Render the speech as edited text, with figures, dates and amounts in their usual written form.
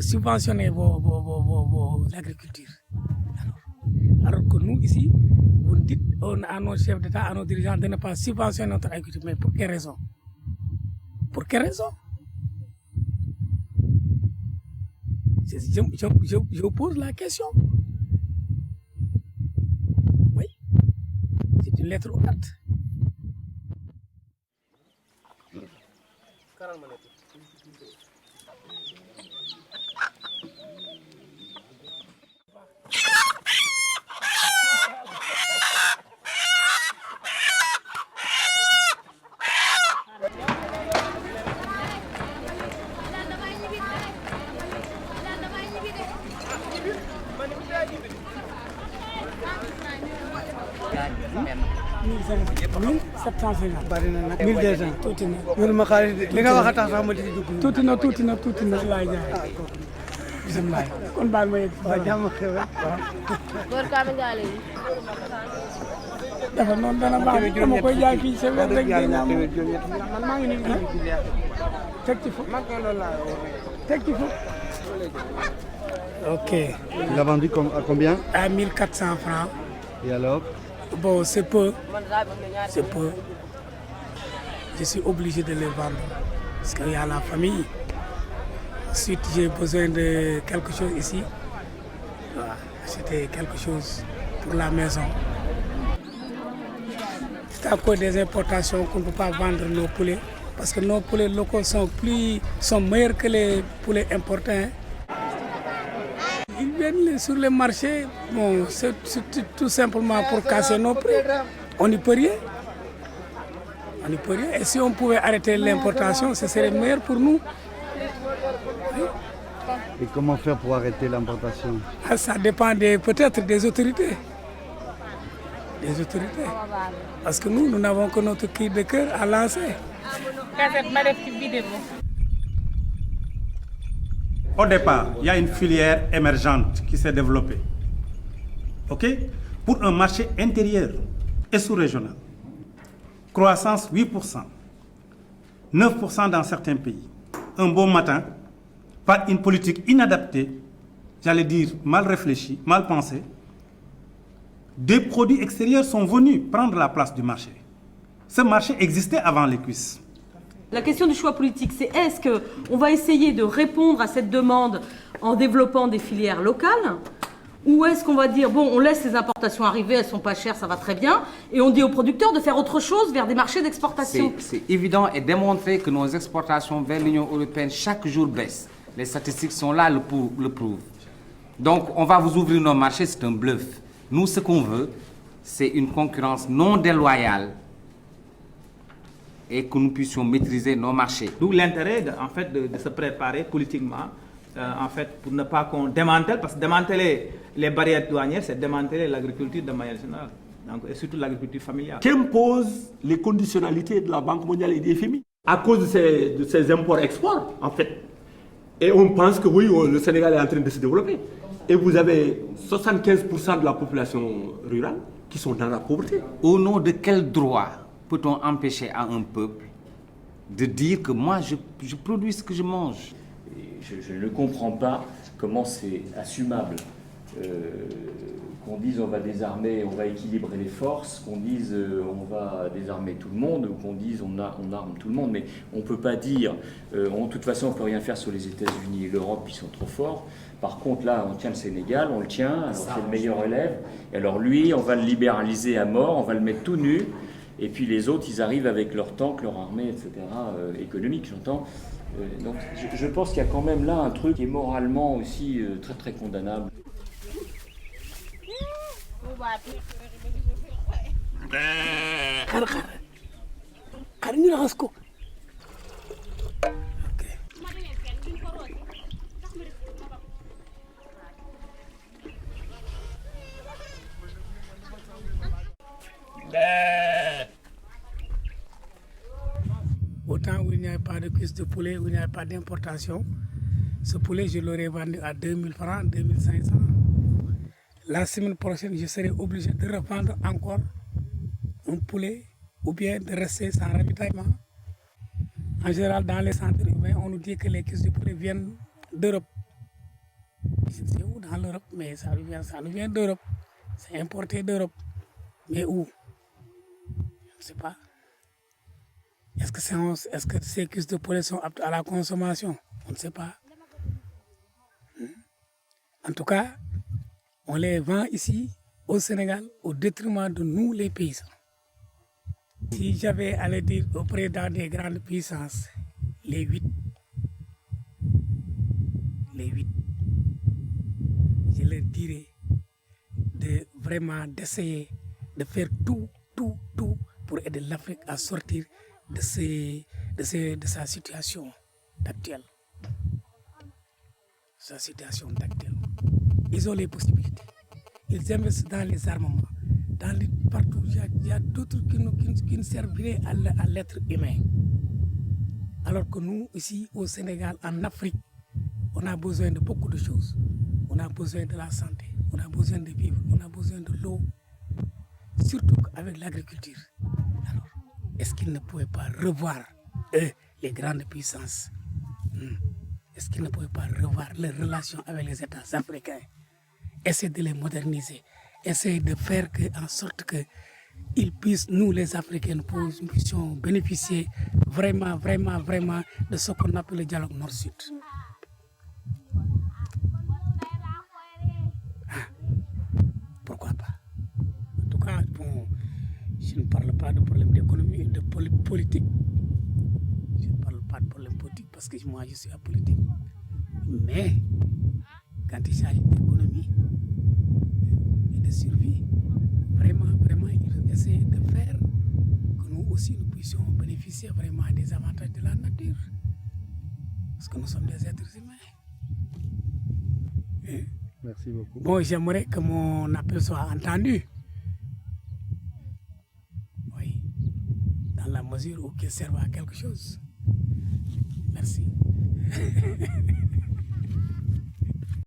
vous subventionnez vos agricultures. Alors que nous, ici, vous dites à nos chefs d'État, à nos dirigeants de ne pas subventionner notre agriculture. Mais pour quelle raison? Pour quelle raison? Je vous pose la question. Oui, c'est une lettre ouverte. Ok. Tu l'as vendu à combien? À 1400 francs. Et alors? Bon, c'est peu. C'est peu. Je suis obligé de les vendre. Parce qu'il y a la famille. Ensuite, j'ai besoin de quelque chose ici. Voilà. C'était quelque chose pour la maison. C'est à cause des importations qu'on ne peut pas vendre nos poulets. Parce que nos poulets locaux sont meilleurs que les poulets importés. Ils viennent sur les marchés, bon, c'est tout simplement pour casser nos prix. On n'y peut rien. On n'y peut rien. Et si on pouvait arrêter l'importation, ce serait meilleur pour nous. Oui. Et comment faire pour arrêter l'importation? Ça dépend peut-être des autorités. Des autorités. Parce que nous n'avons que notre cri de cœur à lancer. Au départ, il y a une filière émergente qui s'est développée. OK? Pour un marché intérieur et sous-régional. Croissance 8%. 9% dans certains pays. Un beau matin, par une politique inadaptée, j'allais dire mal réfléchie, mal pensée, des produits extérieurs sont venus prendre la place du marché. Ce marché existait avant les cuisses. La question du choix politique, c'est est-ce qu'on va essayer de répondre à cette demande en développant des filières locales, ou est-ce qu'on va dire, bon, on laisse les importations arriver, elles sont pas chères, ça va très bien, et on dit aux producteurs de faire autre chose vers des marchés d'exportation? C'est évident et démontré que nos exportations vers l'Union européenne chaque jour baissent. Les statistiques sont là, le prouvent. Donc, on va vous ouvrir nos marchés, c'est un bluff. Nous, ce qu'on veut, c'est une concurrence non déloyale et que nous puissions maîtriser nos marchés. D'où l'intérêt de se préparer politiquement pour ne pas qu'on démantèle, parce que démanteler les barrières douanières, c'est démanteler l'agriculture de manière générale, donc, et surtout l'agriculture familiale. Qu'imposent les conditionnalités de la Banque mondiale et des FMI à cause de ces imports-exports, en fait. Et on pense que oui, le Sénégal est en train de se développer. Et vous avez 75% de la population rurale qui sont dans la pauvreté. Au nom de quel droit peut-on empêcher à un peuple de dire que moi, je produis ce que je mange? Je ne comprends pas comment c'est assumable qu'on dise on va désarmer, on va équilibrer les forces, qu'on dise on va désarmer tout le monde, ou qu'on dise on arme tout le monde. Mais on ne peut pas dire, de toute façon on ne peut rien faire sur les États-Unis et l'Europe, ils sont trop forts. Par contre, là, on tient le Sénégal, on le tient, alors c'est le meilleur élève. Et alors lui, on va le libéraliser à mort, on va le mettre tout nu. Et puis les autres, ils arrivent avec leurs tanks, leur armée, etc., économique, j'entends. Donc je pense qu'il y a quand même là un truc qui est moralement aussi très très condamnable. Autant où il n'y a pas de cuisse de poulet, où il n'y a pas d'importation, ce poulet, je l'aurais vendu à 2000 francs, 2500. La semaine prochaine, je serai obligé de revendre encore un poulet ou bien de rester sans ravitaillement. En général, dans les centres urbains, on nous dit que les cuisses de poulet viennent d'Europe. C'est où dans l'Europe? Mais ça nous vient d'Europe. C'est importé d'Europe. Mais où? Je ne sais pas. Est-ce que ces cuisses de poulet sont aptes à la consommation? On ne sait pas. En tout cas, on les vend ici au Sénégal au détriment de nous les paysans. Si j'avais à le dire au président des grandes puissances, les 8, je leur dirais d'essayer de faire tout pour aider l'Afrique à sortir de sa situation actuelle. Ils ont les possibilités. Ils investissent dans les armements, partout. Il y a d'autres qui ne serviraient à l'être humain. Alors que nous, ici au Sénégal, en Afrique, on a besoin de beaucoup de choses. On a besoin de la santé, on a besoin de vivre, on a besoin de l'eau, surtout avec l'agriculture. Alors, est-ce qu'ils ne pouvaient pas revoir, eux, les grandes puissances, est-ce qu'ils ne pouvaient pas revoir leurs relations avec les États africains, essayer de les moderniser, essayer de faire en sorte qu'ils puissent, nous les Africains, nous puissions bénéficier vraiment de ce qu'on appelle le dialogue Nord-Sud. Pourquoi pas? En tout cas, bon, je ne parle pas de problème d'économie, de politique. Je ne parle pas de problème politique parce que moi, je suis apolitique. Mais, quand il s'agit d'économie et de survie, vraiment, il faut essayer de faire que nous aussi, nous puissions bénéficier vraiment des avantages de la nature. Parce que nous sommes des êtres humains. Merci beaucoup. Bon, j'aimerais que mon appel soit entendu. Oui, dans la mesure où qu'il serve à quelque chose. Merci.